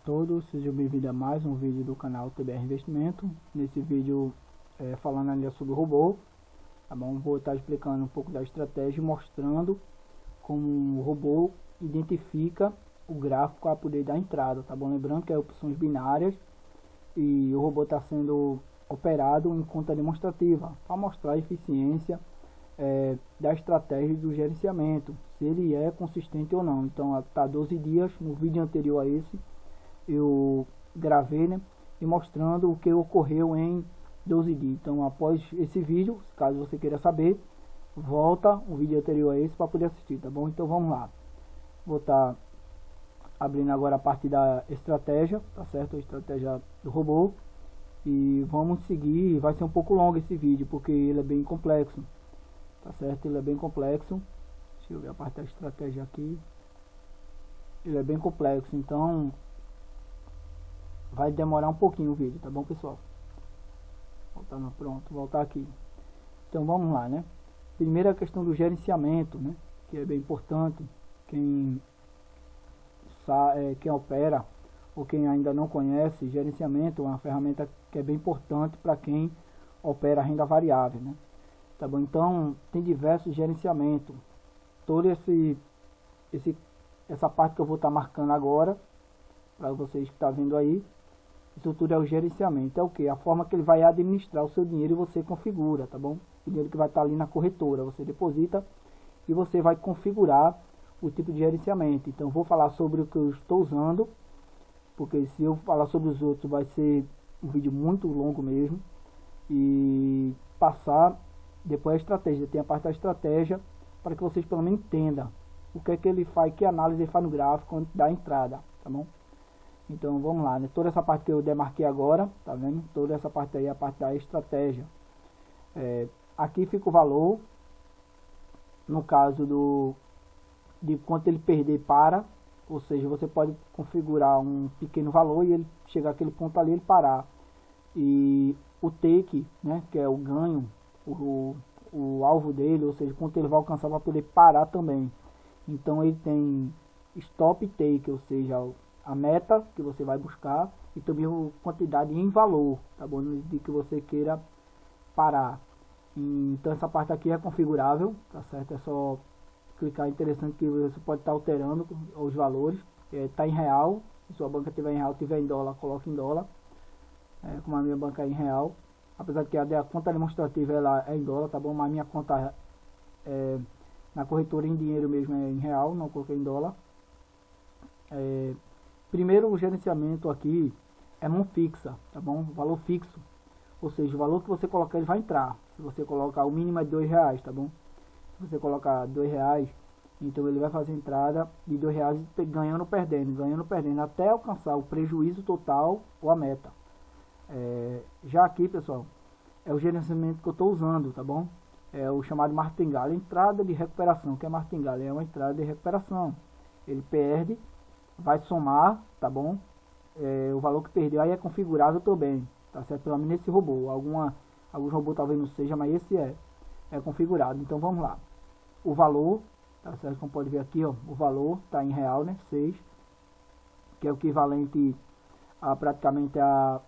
todos, sejam bem-vindos a mais um vídeo do canal TBR Investimento. Nesse vídeo falando ainda sobre o robô, tá bom? Vou estar explicando um pouco da estratégia e mostrando como o robô identifica o gráfico para poder dar entrada, tá bom? Lembrando que é opções binárias e o robô está sendo operado em conta demonstrativa para mostrar a eficiência da estratégia do gerenciamento, se ele é consistente ou não. Então está 12 dias, no vídeo anterior a esse eu gravei, né, e mostrando o que ocorreu em 12 dias. Então após esse vídeo, caso você queira saber, volta o vídeo anterior a esse para poder assistir, tá bom? Então vamos lá, vou estar abrindo agora a parte da estratégia, tá certo? A estratégia do robô, e vamos seguir. Vai ser um pouco longo esse vídeo porque ele é bem complexo, tá certo? Ele é bem complexo. Deixa eu ver a parte da estratégia aqui. Ele é bem complexo, então vai demorar um pouquinho o vídeo, tá bom, pessoal? Voltando, pronto, voltar aqui. Então vamos lá, né? Primeira questão do gerenciamento, né, que é bem importante. Quem opera ou quem ainda não conhece, gerenciamento é uma ferramenta que é bem importante para quem opera renda variável, né? Tá bom? Então tem diversos gerenciamentos. Todo essa parte que eu vou estar marcando agora para vocês que estão vendo aí, isso tudo é o gerenciamento. É o que? A forma que ele vai administrar o seu dinheiro e você configura, tá bom? O dinheiro que vai estar ali na corretora, você deposita e você vai configurar o tipo de gerenciamento. Então vou falar sobre o que eu estou usando, porque se eu falar sobre os outros vai ser um vídeo muito longo mesmo, e passar depois a estratégia. Tem a parte da estratégia para que vocês pelo menos entendam o que é que ele faz, que análise ele faz no gráfico antes da entrada, tá bom? Então vamos lá, né? Toda essa parte que eu demarquei agora, tá vendo? Toda essa parte aí é a parte da estratégia. Aqui fica o valor, no caso de quanto ele perder para, ou seja, você pode configurar um pequeno valor e ele chegar àquele ponto ali, ele parar. E o take, né, que é o ganho, o alvo dele, ou seja, quanto ele vai alcançar para poder parar também. Então ele tem stop take, ou seja, a meta que você vai buscar, e também a quantidade em valor, tá bom? De que você queira parar. Então essa parte aqui é configurável, tá certo? É só clicar. Interessante que você pode estar alterando os valores. Tá em real, se sua banca tiver em real, tiver em dólar, coloque em dólar. Como a minha banca é em real, apesar de que a conta demonstrativa ela é em dólar, tá bom? Mas a minha conta na corretora em dinheiro mesmo é em real, não coloquei em dólar. Primeiro, o gerenciamento aqui é mão fixa, tá bom? Valor fixo, ou seja, o valor que você colocar ele vai entrar. Se você colocar, o mínimo é R$2, tá bom? Se você colocar R$2, então ele vai fazer entrada de R$2 ganhando ou perdendo, até alcançar o prejuízo total ou a meta. Já aqui, pessoal, é o gerenciamento que eu estou usando, tá bom? É o chamado martingale, entrada de recuperação. Que é martingale? É uma entrada de recuperação. Ele perde, vai somar, tá bom? O valor que perdeu aí é configurável também, tá certo? Pelo menos nesse robô. Alguns robôs talvez não seja, mas esse é configurado. Então vamos lá. O valor, tá certo? Como pode ver aqui, ó, o valor tá em real, né? 6, que é o equivalente a praticamente a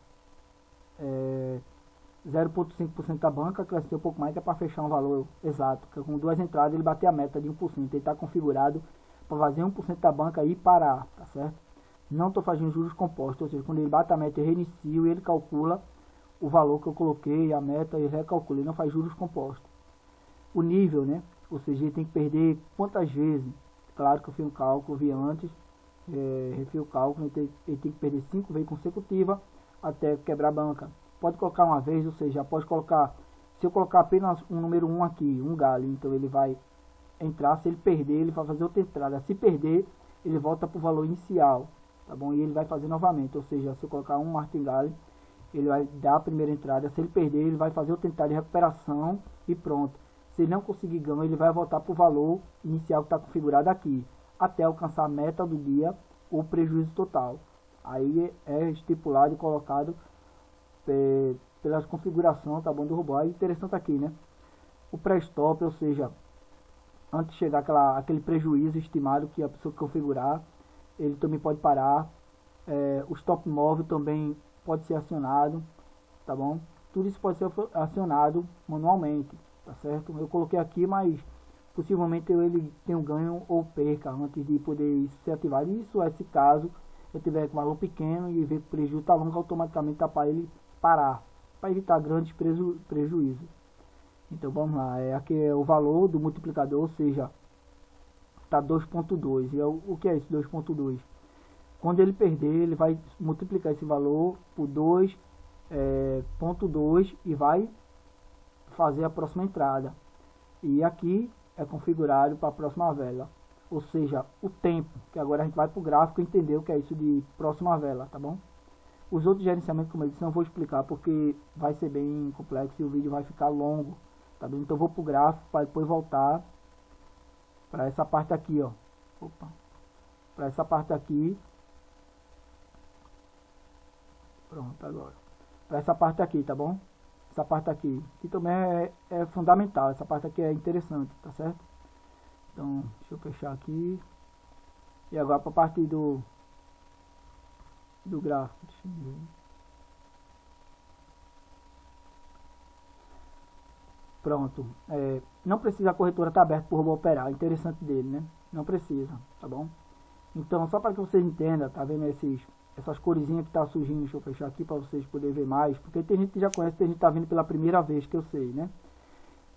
0,5% da banca. Cresceu um pouco mais, que é para fechar um valor exato, que com duas entradas ele bater a meta de 1%. Ele está configurado para fazer 1% da banca e parar, tá certo? Não estou fazendo juros compostos, ou seja, quando ele bate a meta, eu reinicio e ele calcula o valor que eu coloquei, a meta, ele recalcula, ele não faz juros compostos. O nível, né? Ou seja, ele tem que perder quantas vezes. Claro que eu fiz um cálculo, vi antes, refiz o cálculo, ele tem que perder 5 vezes consecutivas até quebrar a banca. Pode colocar uma vez, ou seja, pode colocar, se eu colocar apenas um número 1 aqui, um galho, então ele vai entrar. Se ele perder, ele vai fazer outra entrada. Se perder, ele volta para o valor inicial, tá bom? E ele vai fazer novamente, ou seja, se eu colocar um martingale, ele vai dar a primeira entrada. Se ele perder, ele vai fazer outra entrada de recuperação e pronto. Se ele não conseguir ganho, ele vai voltar para o valor inicial que está configurado aqui, até alcançar a meta do dia ou prejuízo total. Aí é estipulado e colocado pela configuração, tá bom, do robô. Aí interessante aqui, né? O pré-stop, ou seja, antes de chegar aquele prejuízo estimado que a pessoa configurar, ele também pode parar O stop móvel também pode ser acionado, tá bom? Tudo isso pode ser acionado manualmente, tá certo? Eu coloquei aqui, mas possivelmente ele tenha um ganho ou perca antes de poder ser ativado. Isso é se caso eu tiver com valor pequeno e ver que o prejuízo está longo, automaticamente tá para ele parar, para evitar grandes prejuízos. Então vamos lá, aqui é o valor do multiplicador, ou seja, está 2.2. E o que é isso, 2.2? Quando ele perder, ele vai multiplicar esse valor por 2.2 e vai fazer a próxima entrada. E aqui é configurado para a próxima vela, ou seja, o tempo, que agora a gente vai para o gráfico entender o que é isso de próxima vela, tá bom? Os outros gerenciamentos, como eu disse, não vou explicar porque vai ser bem complexo e o vídeo vai ficar longo, tá bem? Então eu vou para o gráfico para depois voltar para essa parte aqui, ó. Para essa parte aqui. Pronto, agora. Para essa parte aqui, tá bom? Essa parte aqui, que também é fundamental. Essa parte aqui é interessante, tá certo? Então, deixa eu fechar aqui. E agora para a parte do gráfico. Deixa eu ver. Pronto. Não precisa a corretora estar aberta para o robô operar. Interessante dele, né? Não precisa, tá bom? Então, só para que vocês entendam, tá vendo essas coresinhas que tá surgindo? Deixa eu fechar aqui para vocês poderem ver mais. Porque tem gente que já conhece, tem gente que tá vendo pela primeira vez, que eu sei, né?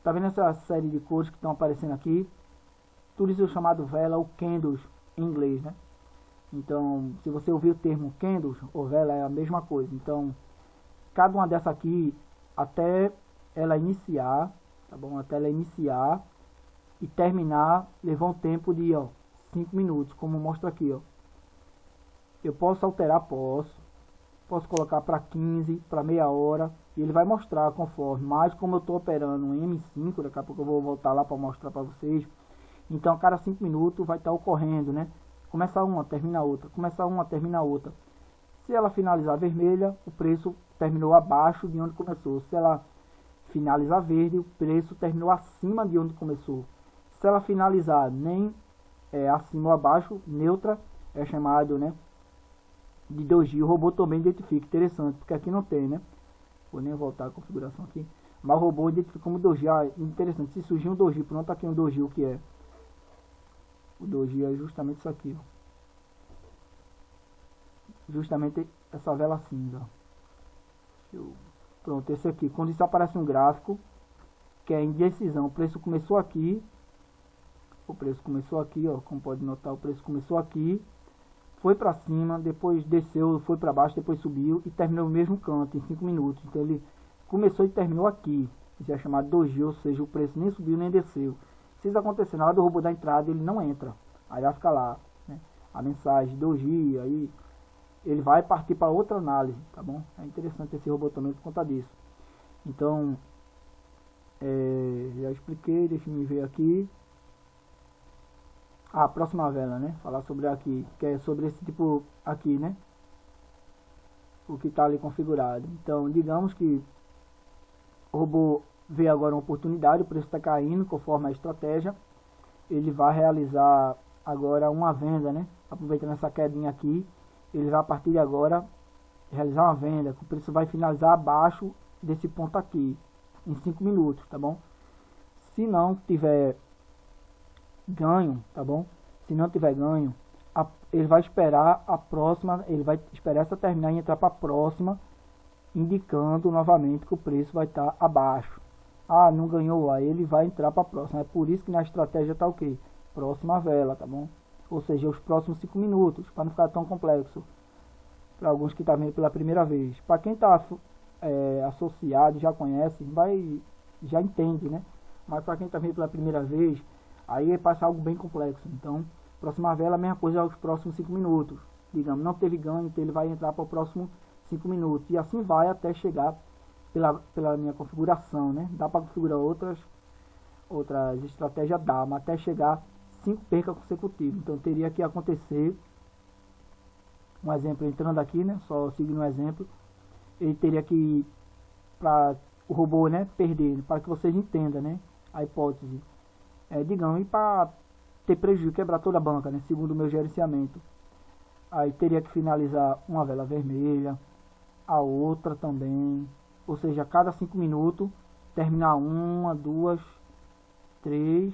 Tá vendo essa série de cores que estão aparecendo aqui? Tudo isso é chamado vela ou candles em inglês, né? Então, se você ouvir o termo candles ou vela, é a mesma coisa. Então, cada uma dessa aqui, até ela iniciar, tá bom? Até ela iniciar e terminar, levou um tempo de 5 minutos, como mostra aqui, ó. Eu posso alterar, posso colocar para 15, para meia hora, e ele vai mostrar conforme. Mas como eu estou operando um M5, daqui a pouco eu vou voltar lá para mostrar para vocês. Então a cada 5 minutos vai estar ocorrendo, né? Começa uma, termina outra, começa uma, termina outra. Se ela finalizar vermelha, o preço terminou abaixo de onde começou. Se ela finalizar verde, o preço terminou acima de onde começou. Se ela finalizar nem acima ou abaixo, neutra, é chamado, né, de doji. O robô também identifica, interessante, porque aqui não tem, né? Vou nem voltar a configuração aqui. Mas o robô identifica como doji. Interessante, se surgir um doji, pronto, aqui um doji, o que é? O doji é justamente isso aqui, ó. Justamente essa vela cinza. Pronto, esse aqui. Quando isso aparece um gráfico, que é indecisão, o preço começou aqui. O preço começou aqui, ó. Como pode notar, o preço começou aqui, foi para cima, depois desceu, foi para baixo, depois subiu e terminou no mesmo canto em 5 minutos. Então ele começou e terminou aqui. Isso é chamado doji, ou seja, o preço nem subiu nem desceu. Se isso acontecer na hora do robô da entrada, ele não entra. Aí vai ficar lá, né, a mensagem doji, aí ele vai partir para outra análise, tá bom? É interessante esse robô também por conta disso. Então, já expliquei, deixa eu ver aqui. A próxima vela, né? Falar sobre aqui, que é sobre esse tipo aqui, né? O que está ali configurado. Então, digamos que o robô vê agora uma oportunidade, o preço está caindo conforme a estratégia. Ele vai realizar agora uma venda, né? Aproveitando essa quedinha aqui, ele vai a partir de agora realizar uma venda, que o preço vai finalizar abaixo desse ponto aqui, em 5 minutos, tá bom? Se não tiver ganho, tá bom? Se não tiver ganho, ele vai esperar a próxima, ele vai esperar essa terminar e entrar para a próxima, indicando novamente que o preço vai estar abaixo. Ah, não ganhou, aí ele vai entrar para a próxima. É por isso que na estratégia tá o quê? Próxima vela, tá bom? Ou seja, os próximos 5 minutos, para não ficar tão complexo para alguns que estão vendo pela primeira vez. Para quem está associado, já conhece, já entende, né? Mas para quem está vendo pela primeira vez, aí passa algo bem complexo. Então, próxima vela, a mesma coisa aos próximos 5 minutos. Digamos, não teve ganho, então ele vai entrar para o próximo 5 minutos. E assim vai até chegar pela minha configuração, né? Dá para configurar outras estratégias, dá, mas até chegar 5 percas consecutivas. Então teria que acontecer, um exemplo, entrando aqui, né? Só seguindo um exemplo, ele teria que, para o robô, né, perder, para que vocês entendam, né, a hipótese. Digamos, e para ter prejuízo, quebrar toda a banca, né, segundo o meu gerenciamento. Aí teria que finalizar uma vela vermelha, a outra também, ou seja, a cada 5 minutos terminar uma, duas, 3,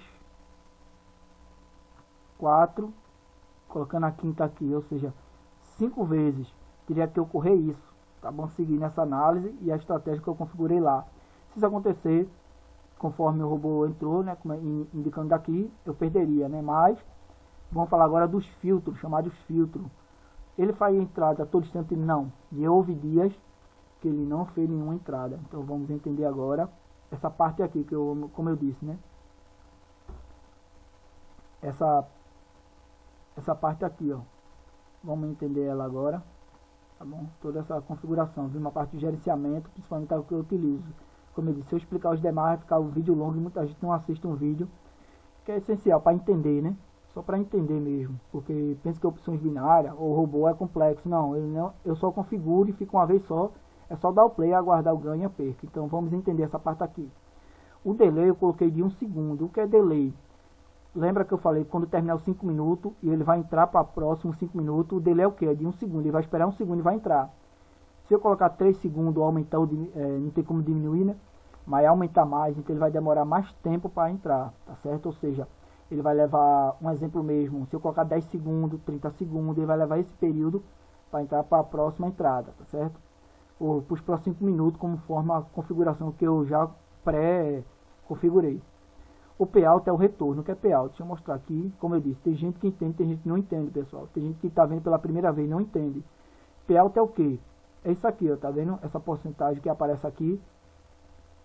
4, colocando a quinta aqui, ou seja, 5 vezes teria que ocorrer isso, tá bom? Seguir nessa análise e a estratégia que eu configurei lá. Se isso acontecer, conforme o robô entrou, né, como indicando daqui, eu perderia, né? Mas vamos falar agora dos filtros, chamados filtros. Ele faz entrada a todo instante? Não. E houve dias que ele não fez nenhuma entrada. Então vamos entender agora essa parte aqui, que eu, como eu disse, né? Essa parte aqui, ó. Vamos entender ela agora. Tá bom? Toda essa configuração. Vem uma parte de gerenciamento, principalmente é o que eu utilizo. Como eu disse, se eu explicar os demais, vai ficar um vídeo longo e muita gente não assiste um vídeo, que é essencial para entender, né? Só para entender mesmo, porque pensa que opções binárias ou robô é complexo. Não, eu só configuro e fica uma vez só. É só dar o play e aguardar o ganho e a perca. Então vamos entender essa parte aqui. O delay eu coloquei de 1 segundo. O que é delay? Lembra que eu falei quando terminar os 5 minutos e ele vai entrar para próximos 5 minutos. O delay é o que? É de 1 segundo. Ele vai esperar 1 segundo e vai entrar. Se eu colocar 3 segundos ou aumentar, não tem como diminuir, né? Mas aumentar mais, então ele vai demorar mais tempo para entrar, tá certo? Ou seja, ele vai levar, um exemplo mesmo, se eu colocar 10 segundos, 30 segundos, ele vai levar esse período para entrar para a próxima entrada, tá certo? Ou para os próximos 5 minutos, conforme a configuração que eu já pré-configurei. O payout é o retorno. O que é payout? Deixa eu mostrar aqui. Como eu disse, tem gente que entende, tem gente que não entende, pessoal. Tem gente que está vendo pela primeira vez e não entende. Payout é o que? É isso aqui, ó, tá vendo? Essa porcentagem que aparece aqui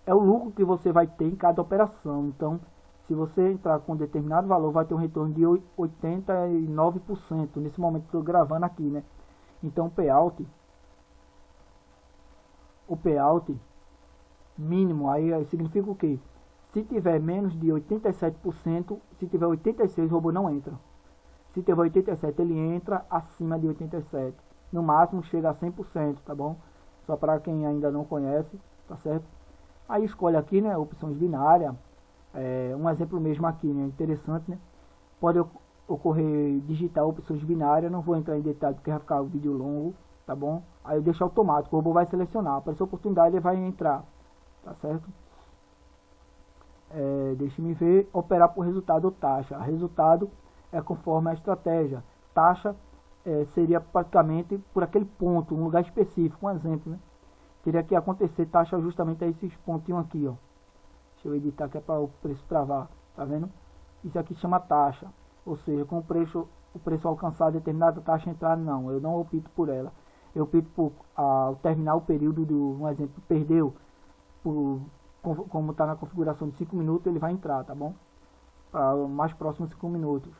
é o lucro que você vai ter em cada operação. Então, se você entrar com um determinado valor, vai ter um retorno de 89%. Nesse momento que estou gravando aqui, né? Então, o payout mínimo, aí significa o quê? Se tiver menos de 87%, se tiver 86%, o robô não entra. Se tiver 87%, ele entra acima de 87%. No máximo chega a 100%, tá bom? Só para quem ainda não conhece, tá certo? Aí escolhe aqui, né, opções binárias. Um exemplo mesmo aqui, né, interessante, né? Pode ocorrer digitar opções binárias, não vou entrar em detalhe porque vai ficar o vídeo longo, tá bom? Aí eu deixo automático, o robô vai selecionar, apareceu a oportunidade, ele vai entrar, tá certo? Deixe-me ver, operar por resultado ou taxa. Resultado é conforme a estratégia. Taxa seria praticamente por aquele ponto, um lugar específico, um exemplo, né? Teria que acontecer taxa justamente a esses pontinhos aqui, ó. Deixa eu editar que é para o preço travar, tá vendo? Isso aqui chama taxa, ou seja, com o preço alcançar determinada taxa entrar, não, eu não opto por ela. Eu opto por ao terminar o período um exemplo, perdeu, como está na configuração de 5 minutos, ele vai entrar, tá bom? Para mais próximos 5 minutos.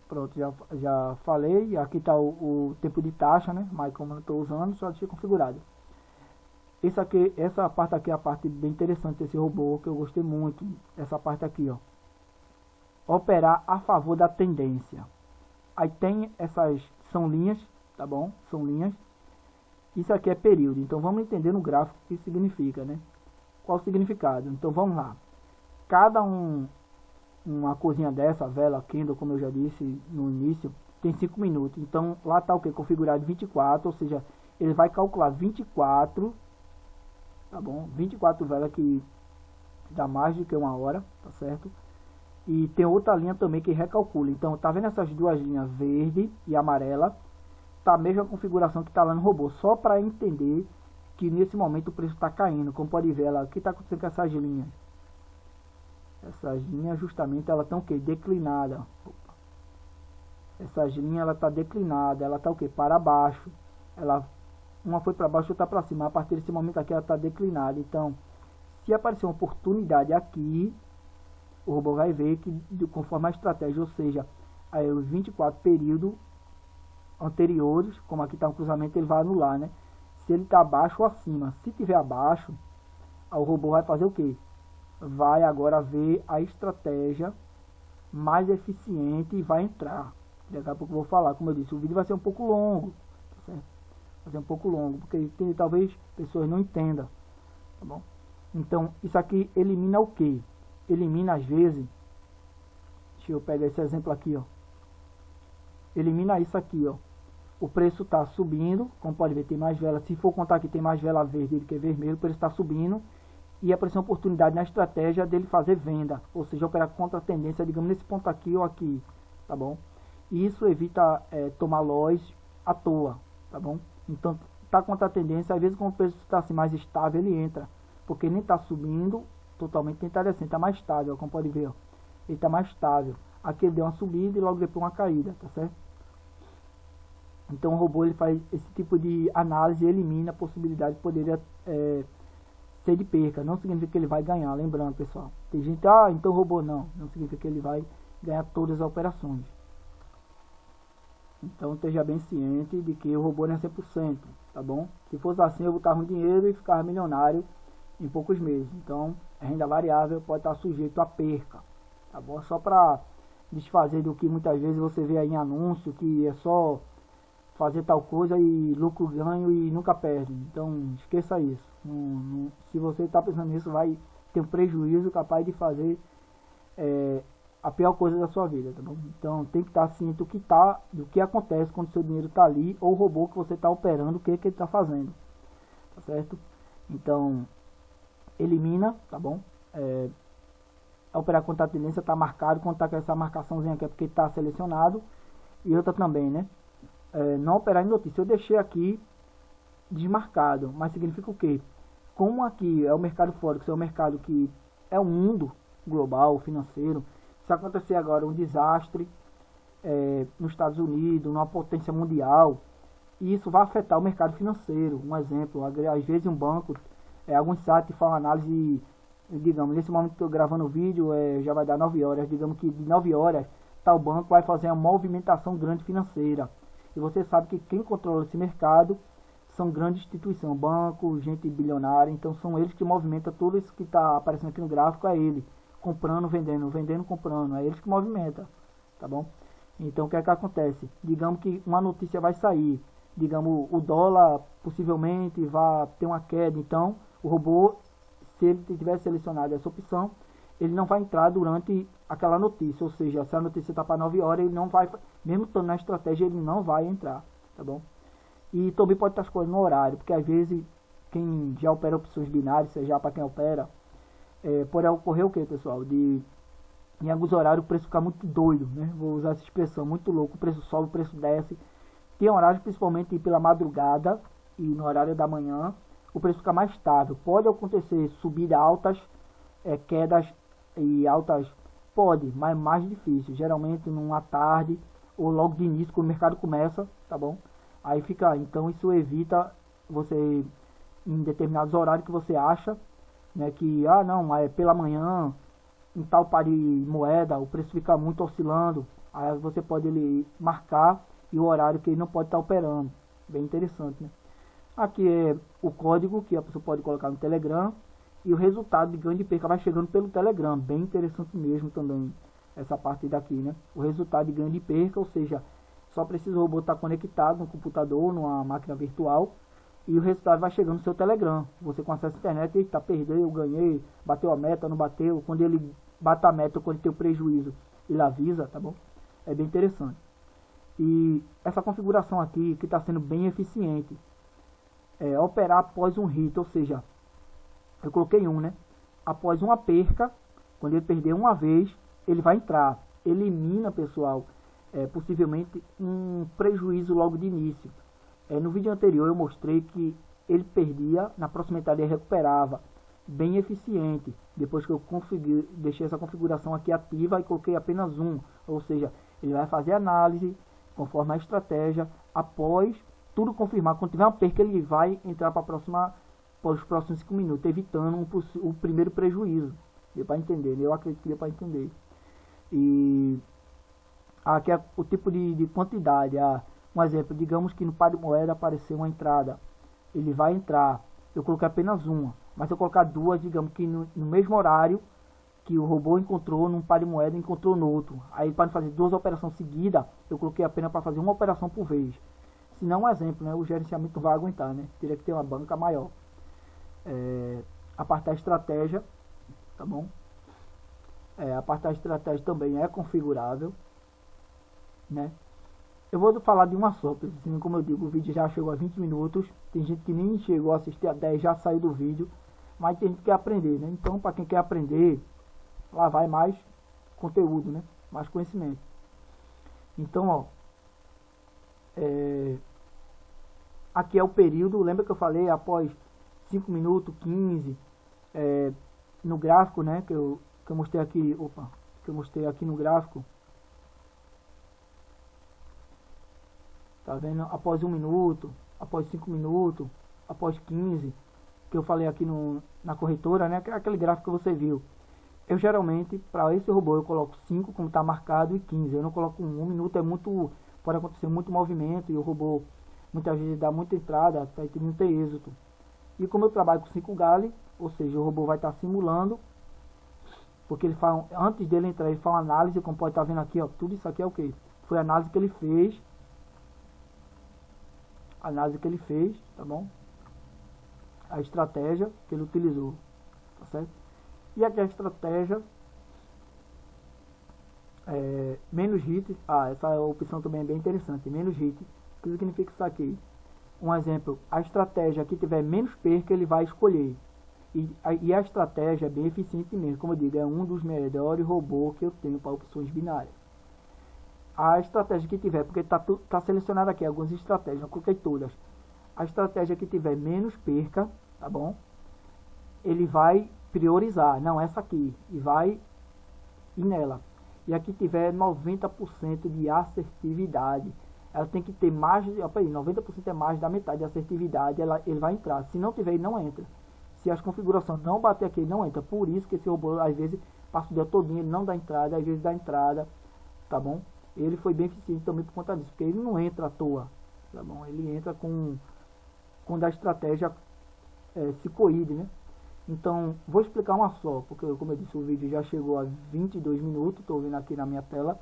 Pronto, já falei. Aqui está o tempo de taxa, né? Mas como eu estou usando, só deixei configurado. Essa parte aqui é a parte bem interessante desse robô, que eu gostei muito. Essa parte aqui, ó. Operar a favor da tendência. Aí tem são linhas, tá bom? São linhas. Isso aqui é período. Então vamos entender no gráfico o que significa, né? Qual o significado? Então vamos lá. Cada uma coisinha dessa, vela, candle, como eu já disse no início, tem 5 minutos. Então lá está o que? Configurado 24, ou seja, ele vai calcular 24, tá bom? 24 velas que dá mais do que 1 hora, tá certo? E tem outra linha também que recalcula. Então tá vendo essas duas linhas, verde e amarela? Tá a mesma configuração que tá lá no robô, só para entender que nesse momento o preço está caindo. Como pode ver, o que está acontecendo com essas linhas? Essas linhas justamente elas estão o que? Declinada. Essas linhas ela está declinada, ela está o que? Para baixo. Uma foi para baixo, outra para cima. A partir desse momento aqui ela está declinada. Então, se aparecer uma oportunidade aqui, o robô vai ver que conforme a estratégia, ou seja, aí os 24 períodos anteriores, como aqui está um cruzamento, ele vai anular, né? Se ele está abaixo ou acima. Se tiver abaixo, o robô vai fazer o que? Vai agora ver a estratégia mais eficiente e vai entrar. Daqui a pouco eu vou falar, como eu disse, o vídeo vai ser um pouco longo, tá certo? Vai ser um pouco longo, porque talvez pessoas não entendam, tá bom? Então, isso aqui elimina o que? Elimina às vezes, deixa eu pegar esse exemplo aqui, ó. elimina isso aqui, ó. O preço está subindo, como pode ver, tem mais vela. Se for contar que tem mais vela verde do que vermelho, o preço está subindo. E apareceu uma oportunidade na estratégia dele fazer venda, ou seja, operar contra a tendência, digamos, nesse ponto aqui ou aqui, tá bom? E isso evita tomar loss à toa, tá bom? Então, tá contra a tendência, às vezes quando o preço está assim, mais estável, ele entra, porque nem está subindo totalmente, nem está descendo, está mais estável, como pode ver, ó. Ele está mais estável. Aqui ele deu uma subida e logo depois uma caída, tá certo? Então o robô ele faz esse tipo de análise e elimina a possibilidade de poder ser de perca. Não significa que ele vai ganhar, lembrando, pessoal. Tem gente, então o robô não significa que ele vai ganhar todas as operações. Então esteja bem ciente de que o robô não é 100%, tá bom? Se fosse assim, eu botava um dinheiro e ficava milionário em poucos meses. Então a renda variável pode estar sujeito a perca, tá bom? Só para desfazer do que muitas vezes você vê aí em anúncio, que é só fazer tal coisa e lucro ganho e nunca perde. Então esqueça isso. Se você está pensando nisso, vai ter um prejuízo capaz de fazer a pior coisa da sua vida, tá bom? Então tem que estar ciente do que acontece quando o seu dinheiro está ali, ou o robô que você está operando, o que ele está fazendo, tá certo? Então elimina, tá bom? Operar contra a tendência está marcado, quando está com essa marcaçãozinha aqui é porque está selecionado, e outra também, né? Não operar em notícia. Eu deixei aqui desmarcado, mas significa o quê? Como aqui é o mercado Forex, é o mercado que é o mundo global, financeiro, se acontecer agora um desastre nos Estados Unidos, numa potência mundial, isso vai afetar o mercado financeiro. Um exemplo, às vezes um banco, alguns sites falam análise, digamos, nesse momento que estou gravando o vídeo, já vai dar 9 horas, digamos que de 9 horas, tal banco vai fazer uma movimentação grande financeira. E você sabe que quem controla esse mercado são grandes instituições, bancos, gente bilionária, então são eles que movimentam tudo isso que está aparecendo aqui no gráfico, é ele, comprando, vendendo, vendendo, comprando, é eles que movimentam, tá bom? Então o que é que acontece? Digamos que uma notícia vai sair, digamos o dólar possivelmente vai ter uma queda, então o robô, se ele tiver selecionado essa opção, ele não vai entrar durante aquela notícia, ou seja, se a notícia está para 9 horas, ele não vai, mesmo estando na estratégia, ele não vai entrar, tá bom? E também pode estar escolhendo no horário, porque às vezes quem já opera opções binárias, seja para quem opera, pode ocorrer o que, pessoal? Em alguns horários o preço fica muito doido, né? Vou usar essa expressão, muito louco, o preço sobe, o preço desce. Tem horários, principalmente pela madrugada e no horário da manhã, o preço fica mais estável. Pode acontecer subida altas, quedas e altas, pode, mas é mais difícil. Geralmente numa tarde ou logo de início, quando o mercado começa, tá bom? Aí fica, então isso evita você, em determinados horários que você acha, né, que, não, pela manhã, em tal par de moeda, o preço fica muito oscilando, aí você pode marcar e o horário que ele não pode estar operando. Bem interessante, né? Aqui é o código que a pessoa pode colocar no Telegram, e o resultado de ganho de perca vai chegando pelo Telegram. Bem interessante mesmo também essa parte daqui, né? O resultado de ganho de perca, ou seja, só precisa o robô estar conectado no computador, numa máquina virtual, e o resultado vai chegando no seu Telegram. Você com acesso à internet, eita, perdeu, ganhei, bateu a meta, não bateu. Quando ele bate a meta, quando ele tem o prejuízo, ele avisa, tá bom? É bem interessante. E essa configuração aqui, que está sendo bem eficiente, operar após um hit, ou seja, eu coloquei né? Após uma perca, quando ele perder uma vez, ele vai entrar. Elimina, pessoal, possivelmente um prejuízo logo de início. No vídeo anterior eu mostrei que ele perdia, na próxima metade ele recuperava. Bem eficiente. Depois que eu deixei essa configuração aqui ativa e coloquei apenas ou seja, ele vai fazer análise conforme a estratégia. Após tudo confirmar, quando tiver uma perca, ele vai entrar para os próximos 5 minutos, evitando o primeiro prejuízo. Deu para entender? Eu acredito que deu para entender. E aqui é o tipo de quantidade. Um exemplo, digamos que no par de moeda apareceu uma entrada, ele vai entrar, eu coloquei apenas uma, mas se eu colocar duas, digamos que no mesmo horário que o robô encontrou num par de moeda, encontrou no outro, aí para fazer 2 operações seguidas, eu coloquei apenas para fazer uma operação por vez. Se não, um exemplo, né, o gerenciamento não vai aguentar, né, teria que ter uma banca maior. A parte da estratégia, tá bom? A parte da estratégia também é configurável, né? Eu vou falar de uma só, porque assim, como eu digo, o vídeo já chegou a 20 minutos. Tem gente que nem chegou a assistir a 10, já saiu do vídeo. Mas tem gente que quer aprender, né? Então, para quem quer aprender, lá vai mais conteúdo, né? Mais conhecimento. Então, ó, aqui é o período. Lembra que eu falei após 5 minutos, 15, no gráfico, né? Que eu mostrei aqui, que eu mostrei aqui no gráfico. Tá vendo? Após 1 minuto, após 5 minutos, após 15, que eu falei aqui na corretora, né? Aquele gráfico que você viu. Eu geralmente, para esse robô, eu coloco 5 como está marcado e 15. Eu não coloco 1 minuto, pode acontecer muito movimento e o robô muitas vezes dá muita entrada, vai ter muito êxito. E como eu trabalho com 5 gale, ou seja, o robô vai estar simulando, porque ele faz, antes dele entrar, ele faz uma análise, como pode estar vendo aqui, ó, tudo isso aqui é o que? Foi a análise que ele fez. Tá bom? A estratégia que ele utilizou, tá certo? E aqui a estratégia menos hit. Essa opção também é bem interessante. Menos hit, o que significa isso aqui? Um exemplo, a estratégia que tiver menos perca, ele vai escolher. E a estratégia é bem eficiente mesmo, como eu digo, é um dos melhores robôs que eu tenho para opções binárias. A estratégia que tiver, porque tá selecionado aqui algumas estratégias, não coloquei todas. A estratégia que tiver menos perca, tá bom? Ele vai priorizar, não essa aqui, e vai ir nela. E aqui tiver 90% de assertividade, ela tem que ter mais, 90% é mais da metade de assertividade, ele vai entrar. Se não tiver, ele não entra. Se as configurações não bater aqui, ele não entra. Por isso que esse robô, às vezes, passa o dia todinho, ele não dá entrada, às vezes dá entrada, tá bom? Ele foi bem eficiente também por conta disso, porque ele não entra à toa, tá bom? Ele entra quando a estratégia se coíbe, né? Então, vou explicar uma só, porque como eu disse, o vídeo já chegou a 22 minutos, estou vendo aqui na minha tela,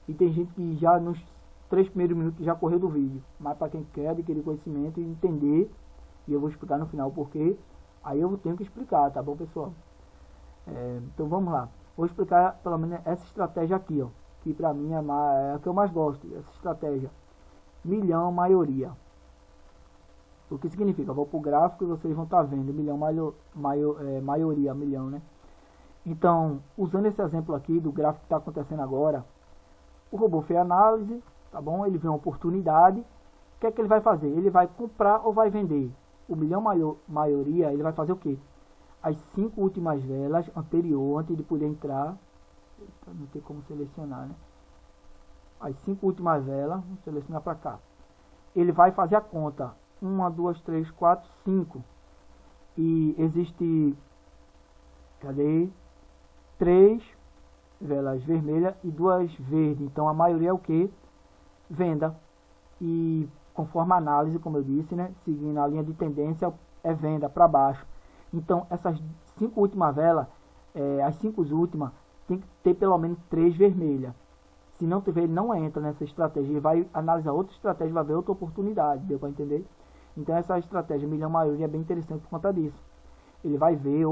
e tem gente que já nos 3 primeiros minutos já correu do vídeo, mas para quem quer adquirir conhecimento e entender, e eu vou explicar no final porque, aí eu tenho que explicar, tá bom, pessoal? Então vamos lá, vou explicar pelo menos essa estratégia aqui, ó, que pra mim é a que eu mais gosto, essa estratégia, milhão maioria. O que significa? Eu vou pro gráfico e vocês vão estar vendo, milhão maioria, milhão, né? Então, usando esse exemplo aqui do gráfico que está acontecendo agora, o robô fez análise, tá bom? Ele vê uma oportunidade, o que é que ele vai fazer? Ele vai comprar ou vai vender? O milhão maioria, ele vai fazer o quê? As 5 últimas velas anterior, antes de poder entrar, não tem como selecionar, né? As 5 últimas velas, vamos selecionar para cá. Ele vai fazer a conta, 1, 2, 3, 4, 5. E existe, cadê? 3 velas vermelhas e 2 verdes. Então a maioria é o que? Venda. E conforme a análise, como eu disse, né? Seguindo a linha de tendência, é venda para baixo. Então essas 5 últimas velas, as 5 últimas, tem que ter pelo menos 3 vermelhas. Se não tiver, ele não entra nessa estratégia. Ele vai analisar outra estratégia, vai ver outra oportunidade. Deu para entender? Então essa estratégia milhão maioria é bem interessante por conta disso. Ele vai ver,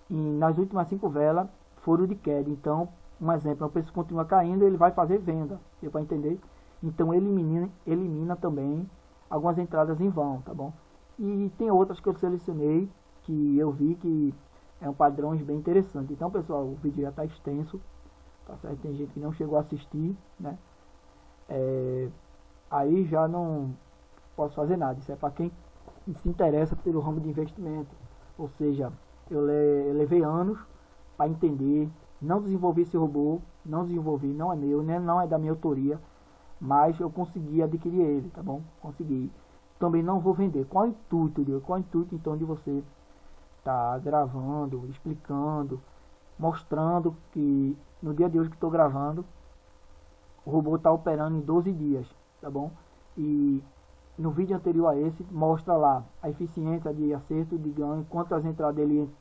nas últimas 5 velas foram de queda. Então, um exemplo, o preço continua caindo, ele vai fazer venda. Deu para entender? Então elimina também algumas entradas em vão, tá bom? E tem outras que eu selecionei, que eu vi que é um padrão bem interessante. Então, pessoal, o vídeo já está extenso, tá certo? Tem gente que não chegou a assistir, né? Aí já não posso fazer nada. Isso é para quem se interessa pelo ramo de investimento. Ou seja, eu levei anos para entender, não desenvolvi esse robô, não é meu, né? Não é da minha autoria, mas eu consegui adquirir ele, tá bom? Consegui. Também não vou vender. Qual o intuito, então de você tá gravando, explicando, mostrando que no dia de hoje que estou gravando, o robô está operando em 12 dias, tá bom? E no vídeo anterior a esse, mostra lá a eficiência de acerto, de ganho, quantas entradas ele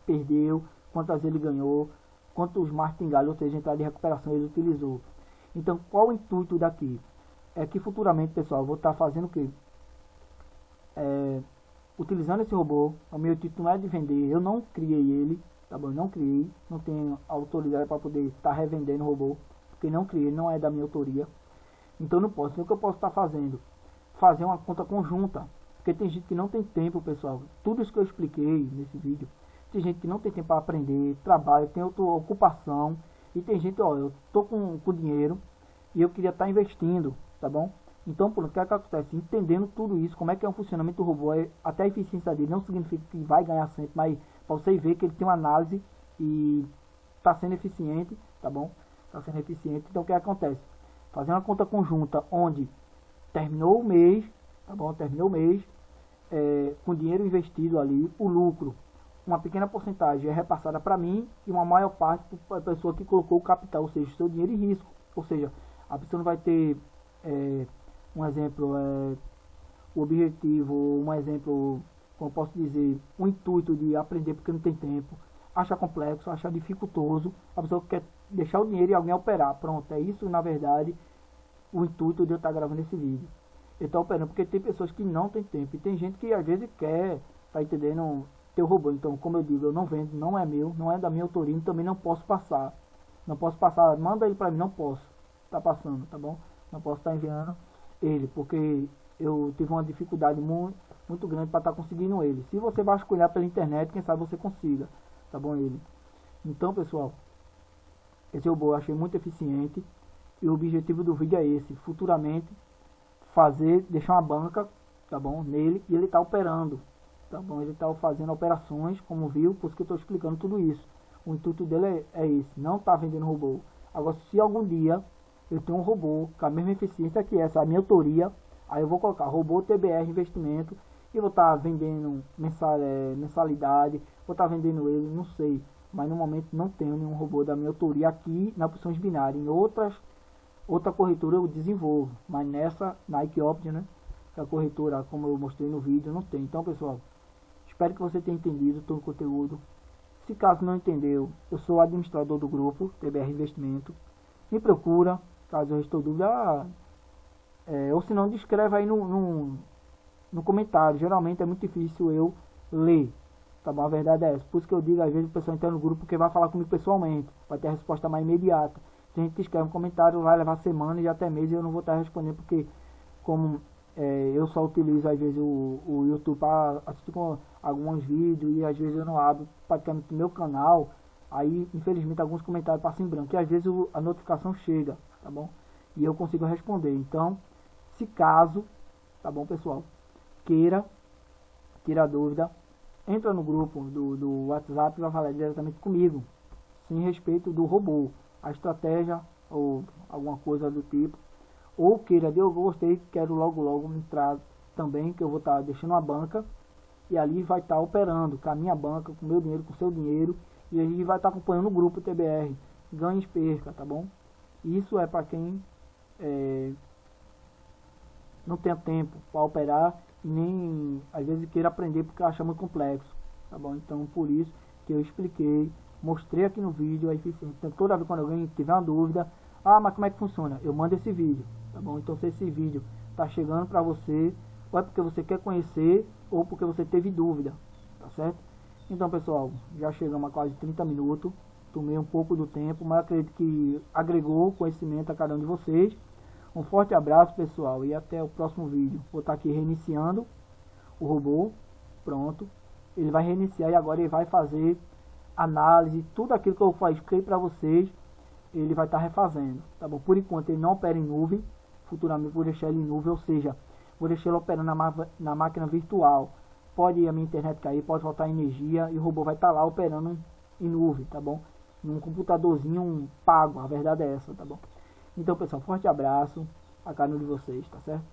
perdeu, quantas ele ganhou, quantos martingales, ou seja, entrada de recuperação ele utilizou. Então, qual o intuito daqui? É que futuramente, pessoal, eu vou estar fazendo o quê? Utilizando esse robô. O meu intuito não é de vender, eu não criei ele, tá bom? Eu não criei, não tenho autoridade para poder estar revendendo o robô, porque não criei, não é da minha autoria. Então não posso. Então o que eu posso estar fazendo? Fazer uma conta conjunta. Porque tem gente que não tem tempo, pessoal. Tudo isso que eu expliquei nesse vídeo, tem gente que não tem tempo para aprender, trabalho, tem outra ocupação. E tem gente, ó, eu tô com dinheiro e eu queria estar investindo, tá bom? Então, por o que acontece? Entendendo tudo isso, como é que é o funcionamento do robô, até a eficiência dele, não significa que vai ganhar sempre, mas para você ver que ele tem uma análise e está sendo eficiente, tá bom? Está sendo eficiente. Então, o que acontece? Fazer uma conta conjunta onde terminou o mês, tá bom? Terminou o mês, com dinheiro investido ali, o lucro, uma pequena porcentagem é repassada para mim e uma maior parte para a pessoa que colocou o capital, ou seja, o seu dinheiro em risco. Ou seja, a pessoa não vai ter, um exemplo, o objetivo, um exemplo, como eu posso dizer, o intuito de aprender porque não tem tempo, acha complexo, acha dificultoso, a pessoa quer deixar o dinheiro e alguém operar. Pronto, é isso, na verdade, o intuito de eu estar gravando esse vídeo. Eu estou operando porque tem pessoas que não tem tempo e tem gente que às vezes quer, tá entendendo, ter o robô. Então, como eu digo, eu não vendo, não é meu, não é da minha autoria, também não posso passar. Não posso passar, manda ele para mim, não posso tá passando, tá bom? Não posso estar enviando ele, porque eu tive uma dificuldade muito grande para estar conseguindo ele. Se você vasculhar pela internet, quem sabe você consiga, tá bom ele? Então, pessoal, esse robô eu achei muito eficiente e o objetivo do vídeo é esse, futuramente deixar uma banca, tá bom, nele, e ele tá operando, tá bom, ele tá fazendo operações, como viu, por isso que eu estou explicando tudo isso. O intuito dele é esse, não tá vendendo robô. Agora, se algum dia eu tenho um robô com a mesma eficiência que essa, a minha autoria, aí eu vou colocar robô TBR investimento e vou estar vendendo mensalidade, vou estar vendendo ele, não sei, mas no momento não tenho nenhum robô da minha autoria aqui na opções binárias. Em outra corretora eu desenvolvo, mas nessa Nike Option, né, que a corretora, como eu mostrei no vídeo, não tem. Então, pessoal, espero que você tenha entendido todo o conteúdo. Se caso não entendeu, eu sou administrador do grupo TBR Investimento. Me procura, caso eu estou dúvida, ou se não, escreve aí no comentário. Geralmente é muito difícil eu ler, tá bom? A verdade é essa. Por isso que eu digo, às vezes o pessoal entra no grupo porque vai falar comigo pessoalmente, vai ter a resposta mais imediata. Tem gente que escreve um comentário, vai levar semana e até mês e eu não vou estar respondendo, porque como eu só utilizo às vezes o YouTube para assistir com alguns vídeos e às vezes eu não abro praticamente o meu canal, aí infelizmente alguns comentários passam em branco e às vezes a notificação chega, tá bom? E eu consigo responder. Então, se caso, tá bom, pessoal, queira tirar dúvida, entra no grupo do WhatsApp e vai falar diretamente comigo, sem respeito do robô, a estratégia ou alguma coisa do tipo. Ou queira, eu gostei, quero logo entrar também, que eu vou estar deixando uma banca e ali vai estar operando com a minha banca, com o meu dinheiro, com o seu dinheiro, e a gente vai estar acompanhando o grupo TBR, ganha e perca, tá bom? Isso é para quem não tem tempo para operar, nem às vezes queira aprender porque acha muito complexo, tá bom? Então por isso que eu expliquei, mostrei aqui no vídeo a eficiência. Então toda vez quando alguém tiver uma dúvida, mas como é que funciona? Eu mando esse vídeo, tá bom? Então se esse vídeo tá chegando para você, ou é porque você quer conhecer, ou porque você teve dúvida, tá certo? Então, pessoal, já chegamos a quase 30 minutos, tomei um pouco do tempo, mas acredito que agregou conhecimento a cada um de vocês. Um forte abraço, pessoal, e até o próximo vídeo. Vou estar aqui reiniciando o robô, pronto. Ele vai reiniciar e agora ele vai fazer análise, tudo aquilo que eu expliquei para vocês, ele vai estar refazendo, tá bom? Por enquanto ele não opera em nuvem, futuramente vou deixar ele em nuvem, ou seja, vou deixar ele operando na máquina virtual. Pode a minha internet cair, pode faltar energia e o robô vai estar lá operando em nuvem, tá bom? Num computadorzinho pago, a verdade é essa, tá bom? Então, pessoal, forte abraço a cada um de vocês, tá certo?